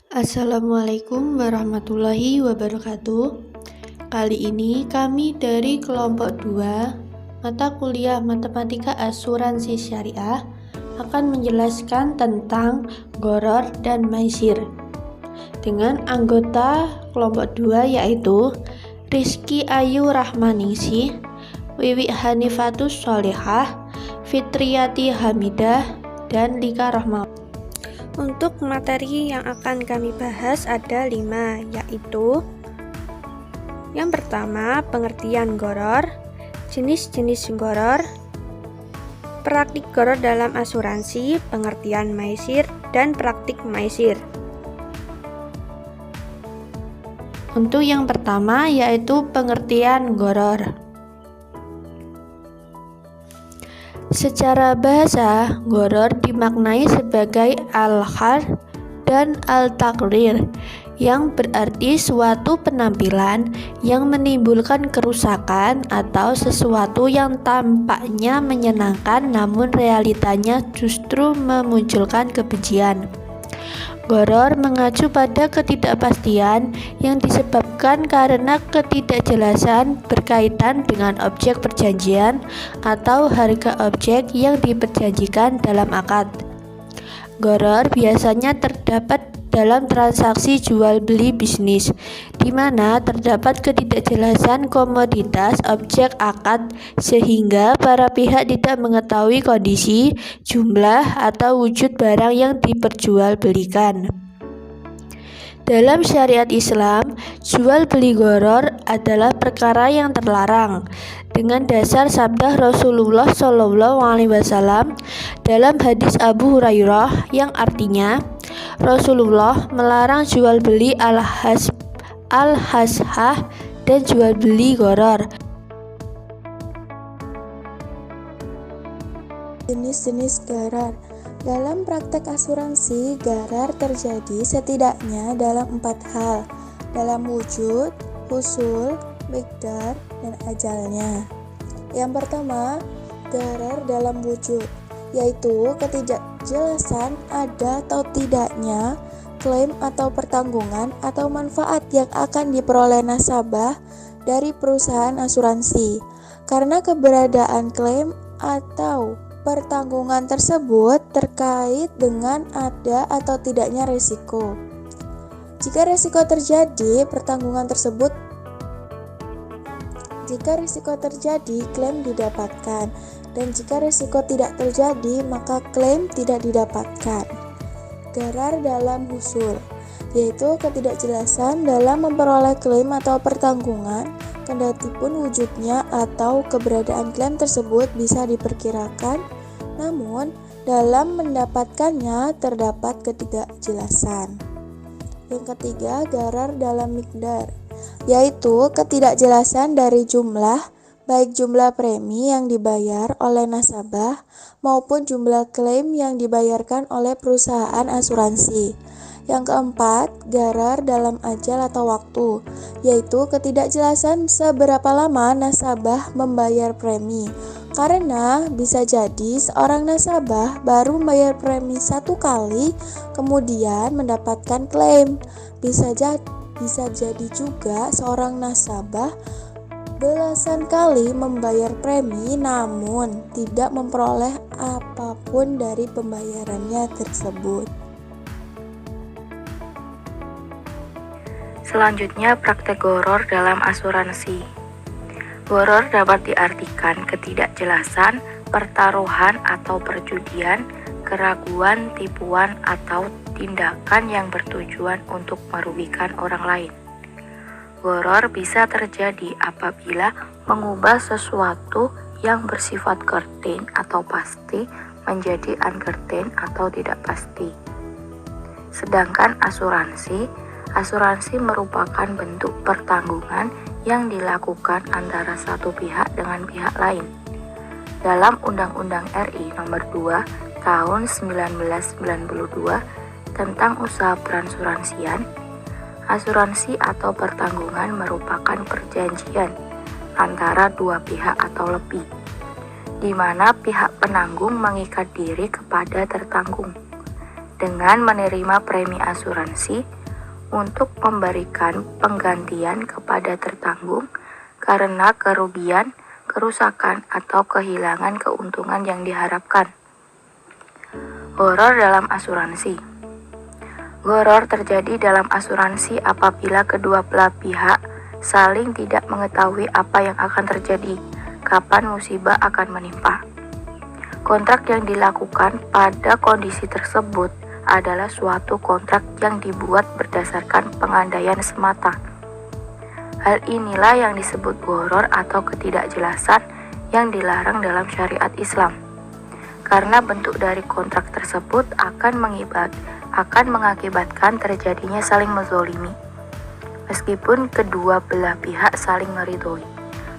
Assalamualaikum warahmatullahi wabarakatuh. Kali ini kami dari kelompok 2 mata kuliah Matematika Asuransi Syariah akan menjelaskan tentang Gharar dan Maisir dengan anggota kelompok 2 yaitu Rizky Ayu Rahmaningsih, Wiwi Hanifatus Sholihah, Fitriyati Hamidah, dan Lika Rahma. Untuk materi yang akan kami bahas ada 5, yaitu yang pertama, pengertian gharar, jenis-jenis gharar, praktik gharar dalam asuransi, pengertian maisir, dan praktik maisir. Untuk yang pertama yaitu pengertian gharar. Secara bahasa, gharar dimaknai sebagai al-khar dan al-taqrir, yang berarti suatu penampilan yang menimbulkan kerusakan atau sesuatu yang tampaknya menyenangkan namun realitanya justru memunculkan kebencian. Gharar mengacu pada ketidakpastian yang disebabkan karena ketidakjelasan berkaitan dengan objek perjanjian atau harga objek yang diperjanjikan dalam akad. Gharar biasanya terdapat dalam transaksi jual beli bisnis, di mana terdapat ketidakjelasan komoditas objek akad sehingga para pihak tidak mengetahui kondisi, jumlah, atau wujud barang yang diperjualbelikan. Dalam syariat Islam, jual beli gharar adalah perkara yang terlarang dengan dasar sabda Rasulullah SAW dalam hadis Abu Hurairah yang artinya Rasulullah melarang jual beli al-hashah dan jual beli gharar. Jenis-jenis gharar. Dalam praktek asuransi, gharar terjadi setidaknya dalam 4 hal, dalam wujud, husul, miqdar, dan ajalnya. Yang pertama, gharar dalam wujud, yaitu ketidakjelasan ada atau tidaknya klaim atau pertanggungan atau manfaat yang akan diperoleh nasabah dari perusahaan asuransi karena keberadaan klaim atau pertanggungan tersebut terkait dengan ada atau tidaknya risiko. Jika risiko terjadi, klaim didapatkan, dan jika risiko tidak terjadi, maka klaim tidak didapatkan. Gharar dalam husul, yaitu ketidakjelasan dalam memperoleh klaim atau pertanggungan, kendatipun wujudnya atau keberadaan klaim tersebut bisa diperkirakan, namun dalam mendapatkannya terdapat ketidakjelasan. Yang ketiga, gharar dalam miqdar, yaitu ketidakjelasan dari jumlah, baik jumlah premi yang dibayar oleh nasabah maupun jumlah klaim yang dibayarkan oleh perusahaan asuransi. Yang keempat, gharar dalam ajal atau waktu, yaitu ketidakjelasan seberapa lama nasabah membayar premi. Karena bisa jadi seorang nasabah baru membayar premi 1 kali, kemudian mendapatkan klaim. Bisa jadi juga seorang nasabah belasan kali membayar premi namun tidak memperoleh apapun dari pembayarannya tersebut. Selanjutnya, praktek gharar dalam asuransi. Gharar dapat diartikan ketidakjelasan, pertaruhan atau perjudian, keraguan, tipuan, atau tindakan yang bertujuan untuk merugikan orang lain. Gharar bisa terjadi apabila mengubah sesuatu yang bersifat certain atau pasti menjadi uncertain atau tidak pasti. Sedangkan asuransi merupakan bentuk pertanggungan yang dilakukan antara satu pihak dengan pihak lain. Dalam Undang-Undang RI Nomor 2 Tahun 1992 tentang usaha peransuransian, asuransi atau pertanggungan merupakan perjanjian antara dua pihak atau lebih, di mana pihak penanggung mengikat diri kepada tertanggung dengan menerima premi asuransi untuk memberikan penggantian kepada tertanggung karena kerugian, kerusakan, atau kehilangan keuntungan yang diharapkan. Gharar dalam asuransi. Gharar terjadi dalam asuransi apabila kedua belah pihak saling tidak mengetahui apa yang akan terjadi, kapan musibah akan menimpa. Kontrak yang dilakukan pada kondisi tersebut adalah suatu kontrak yang dibuat berdasarkan pengandaian semata. Hal inilah yang disebut gharar atau ketidakjelasan yang dilarang dalam syariat Islam. Karena bentuk dari kontrak tersebut akan mengakibatkan terjadinya saling menzolimi. Meskipun kedua belah pihak saling meridhoi,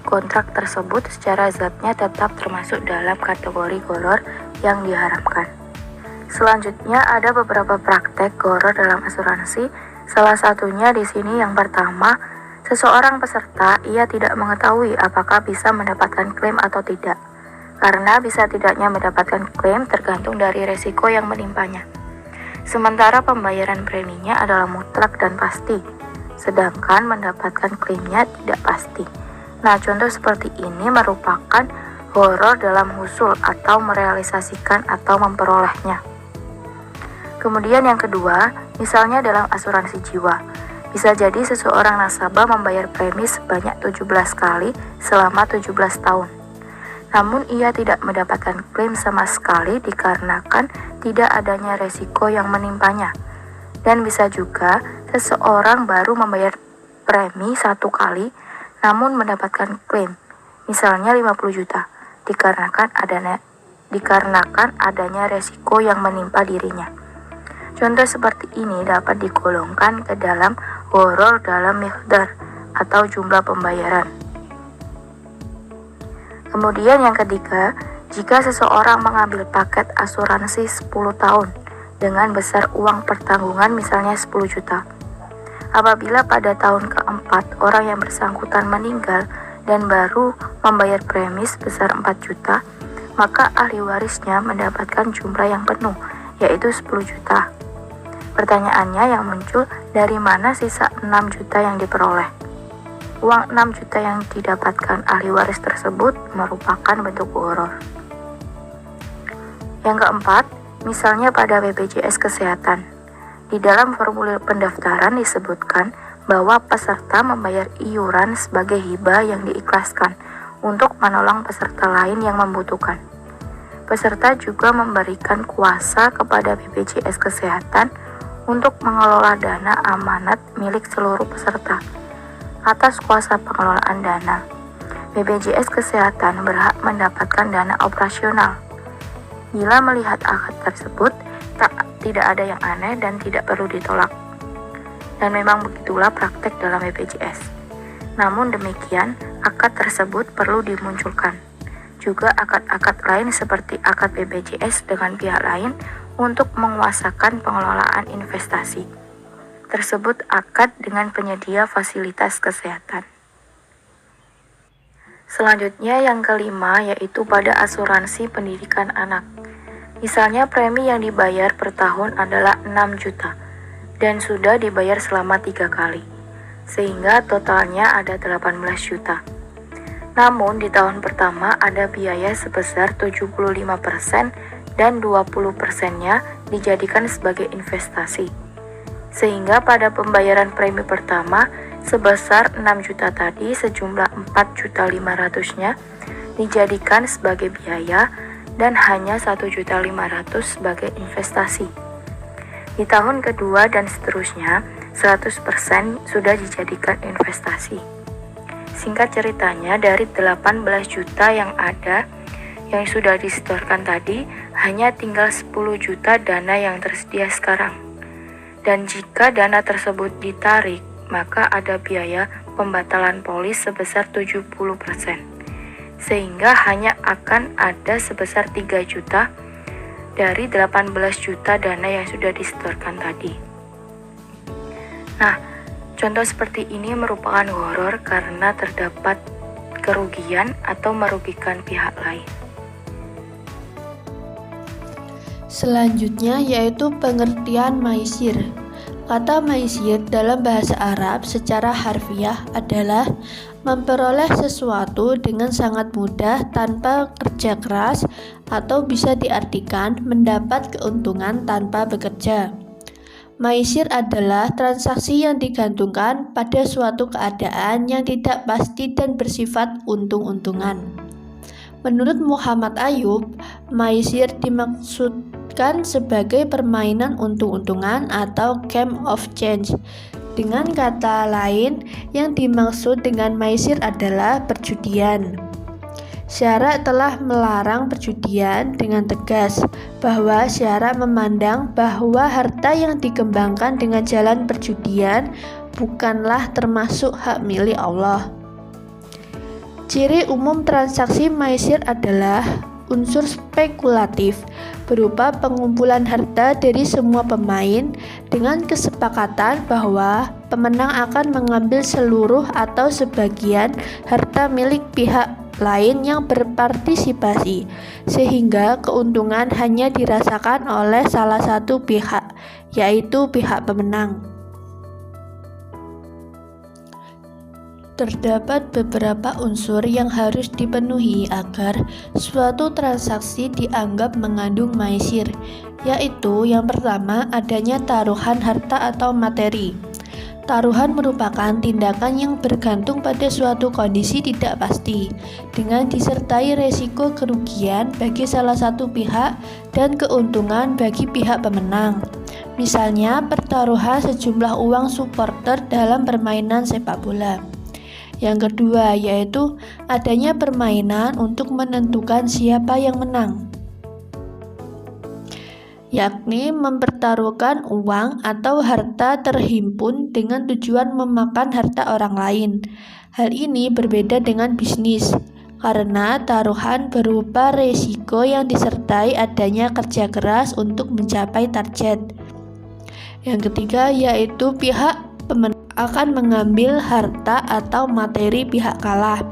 kontrak tersebut secara zatnya tetap termasuk dalam kategori gharar yang diharamkan. Selanjutnya ada beberapa praktek gharar dalam asuransi. Salah satunya di sini yang pertama, seseorang peserta ia tidak mengetahui apakah bisa mendapatkan klaim atau tidak. Karena bisa tidaknya mendapatkan klaim tergantung dari resiko yang menimpanya. Sementara pembayaran preminya adalah mutlak dan pasti, sedangkan mendapatkan klaimnya tidak pasti. Nah, contoh seperti ini merupakan gharar dalam husul atau merealisasikan atau memperolehnya. Kemudian yang kedua, misalnya dalam asuransi jiwa. Bisa jadi seseorang nasabah membayar premi sebanyak 17 kali selama 17 tahun. Namun ia tidak mendapatkan klaim sama sekali dikarenakan tidak adanya resiko yang menimpanya. Dan bisa juga seseorang baru membayar premi 1 kali namun mendapatkan klaim, misalnya 50 juta, dikarenakan adanya resiko yang menimpa dirinya. Contoh seperti ini dapat digolongkan ke dalam gharar dalam miqdar atau jumlah pembayaran. Kemudian yang ketiga, jika seseorang mengambil paket asuransi 10 tahun dengan besar uang pertanggungan misalnya 10 juta. Apabila pada tahun keempat orang yang bersangkutan meninggal dan baru membayar premi sebesar 4 juta, maka ahli warisnya mendapatkan jumlah yang penuh, yaitu 10 juta. Pertanyaannya yang muncul, dari mana sisa 6 juta yang diperoleh? Uang 6 juta yang didapatkan ahli waris tersebut merupakan bentuk gharar. Yang keempat, misalnya pada BPJS Kesehatan. Di dalam formulir pendaftaran disebutkan bahwa peserta membayar iuran sebagai hibah yang diikhlaskan untuk menolong peserta lain yang membutuhkan. Peserta juga memberikan kuasa kepada BPJS Kesehatan untuk mengelola dana amanat milik seluruh peserta. Atas kuasa pengelolaan dana, BPJS Kesehatan berhak mendapatkan dana operasional. Bila melihat akad tersebut, tidak ada yang aneh dan tidak perlu ditolak. Dan memang begitulah praktek dalam BPJS. Namun demikian, akad tersebut perlu dimunculkan. Juga akad-akad lain seperti akad BPJS dengan pihak lain untuk menguasakan pengelolaan investasi. Tersebut akad dengan penyedia fasilitas kesehatan. Selanjutnya yang kelima yaitu pada asuransi pendidikan anak. Misalnya premi yang dibayar per tahun adalah 6 juta dan sudah dibayar selama 3 kali, sehingga totalnya ada 18 juta. Namun di tahun pertama ada biaya sebesar 75% dan 20%-nya dijadikan sebagai investasi. Sehingga pada pembayaran premi pertama sebesar 6 juta tadi sejumlah 4.500.000-nya dijadikan sebagai biaya dan hanya 1.500.000 sebagai investasi. Di tahun kedua dan seterusnya 100% sudah dijadikan investasi. Singkat ceritanya, dari 18 juta yang ada yang sudah disetorkan tadi hanya tinggal 10 juta dana yang tersedia sekarang. Dan jika dana tersebut ditarik, maka ada biaya pembatalan polis sebesar 70%. Sehingga hanya akan ada sebesar 3 juta dari 18 juta dana yang sudah disetorkan tadi. Nah, contoh seperti ini merupakan gharar karena terdapat kerugian atau merugikan pihak lain. Selanjutnya yaitu pengertian maisir. Kata maisir dalam bahasa Arab secara harfiah adalah memperoleh sesuatu dengan sangat mudah tanpa kerja keras, atau bisa diartikan mendapat keuntungan tanpa bekerja. Maisir adalah transaksi yang digantungkan pada suatu keadaan yang tidak pasti dan bersifat untung-untungan. Menurut Muhammad Ayub, maisir dimaksudkan sebagai permainan untung-untungan atau game of chance. Dengan kata lain, yang dimaksud dengan maisir adalah perjudian. Syara telah melarang perjudian dengan tegas, bahwa Syara memandang bahwa harta yang dikembangkan dengan jalan perjudian bukanlah termasuk hak milik Allah. Ciri umum transaksi maisir adalah unsur spekulatif, berupa pengumpulan harta dari semua pemain dengan kesepakatan bahwa pemenang akan mengambil seluruh atau sebagian harta milik pihak lain yang berpartisipasi, sehingga keuntungan hanya dirasakan oleh salah satu pihak, yaitu pihak pemenang. Terdapat beberapa unsur yang harus dipenuhi agar suatu transaksi dianggap mengandung maisir, yaitu yang pertama, adanya taruhan harta atau materi. Taruhan merupakan tindakan yang bergantung pada suatu kondisi tidak pasti, dengan disertai resiko kerugian bagi salah satu pihak dan keuntungan bagi pihak pemenang. Misalnya, pertaruhan sejumlah uang supporter dalam permainan sepak bola. Yang kedua, yaitu adanya permainan untuk menentukan siapa yang menang, yakni mempertaruhkan uang atau harta terhimpun dengan tujuan memakan harta orang lain. Hal ini berbeda dengan bisnis, karena taruhan berupa resiko yang disertai adanya kerja keras untuk mencapai target. Yang ketiga, yaitu pihak pemenang akan mengambil harta atau materi pihak kalah.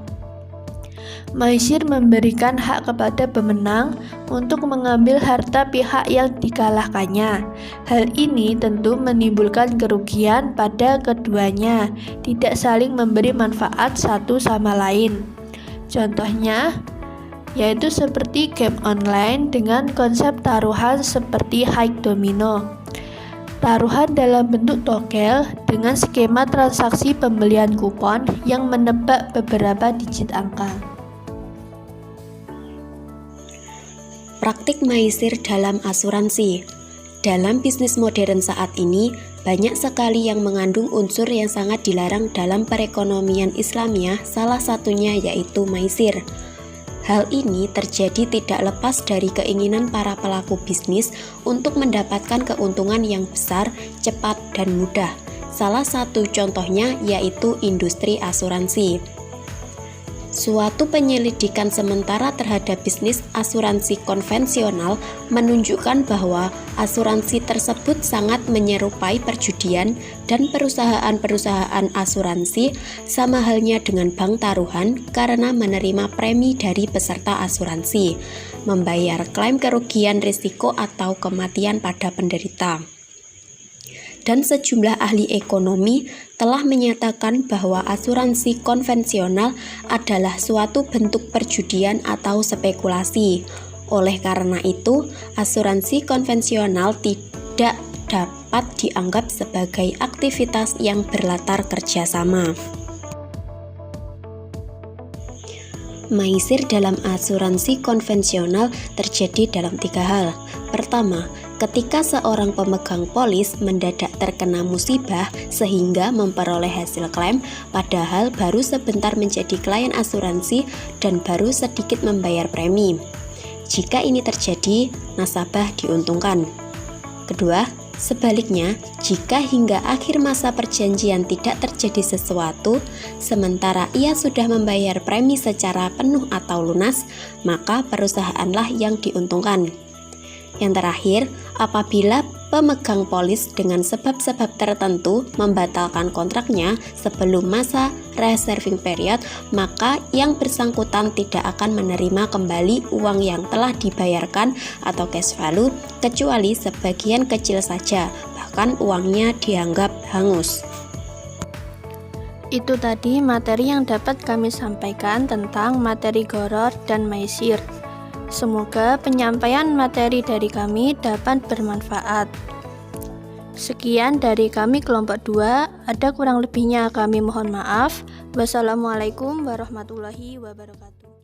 Maisir memberikan hak kepada pemenang untuk mengambil harta pihak yang dikalahkannya. Hal ini tentu menimbulkan kerugian pada keduanya, tidak saling memberi manfaat satu sama lain. Contohnya, yaitu seperti game online dengan konsep taruhan seperti high domino. Taruhan dalam bentuk tokel dengan skema transaksi pembelian kupon yang menebak beberapa digit angka. Praktik maisir dalam asuransi. Dalam bisnis modern saat ini, banyak sekali yang mengandung unsur yang sangat dilarang dalam perekonomian Islamiyah, salah satunya yaitu maisir. Hal ini terjadi tidak lepas dari keinginan para pelaku bisnis untuk mendapatkan keuntungan yang besar, cepat, dan mudah. Salah satu contohnya yaitu industri asuransi. Suatu penyelidikan sementara terhadap bisnis asuransi konvensional menunjukkan bahwa asuransi tersebut sangat menyerupai perjudian, dan perusahaan-perusahaan asuransi sama halnya dengan bank taruhan karena menerima premi dari peserta asuransi, membayar klaim kerugian risiko atau kematian pada penderita. Dan sejumlah ahli ekonomi telah menyatakan bahwa asuransi konvensional adalah suatu bentuk perjudian atau spekulasi. Oleh karena itu, asuransi konvensional tidak dapat dianggap sebagai aktivitas yang berlatar kerjasama. Maisir dalam asuransi konvensional terjadi dalam 3 hal. Pertama, ketika seorang pemegang polis mendadak terkena musibah sehingga memperoleh hasil klaim, padahal baru sebentar menjadi klien asuransi dan baru sedikit membayar premi. Jika ini terjadi, nasabah diuntungkan. Kedua, sebaliknya, jika hingga akhir masa perjanjian tidak terjadi sesuatu, sementara ia sudah membayar premi secara penuh atau lunas, maka perusahaanlah yang diuntungkan. Yang terakhir, apabila pemegang polis dengan sebab-sebab tertentu membatalkan kontraknya sebelum masa reserving period, maka yang bersangkutan tidak akan menerima kembali uang yang telah dibayarkan atau cash value, kecuali sebagian kecil saja, bahkan uangnya dianggap hangus. Itu tadi materi yang dapat kami sampaikan tentang materi gharar dan maisir. Semoga penyampaian materi dari kami dapat bermanfaat. Sekian dari kami kelompok 2, ada kurang lebihnya kami mohon maaf. Wassalamualaikum warahmatullahi wabarakatuh.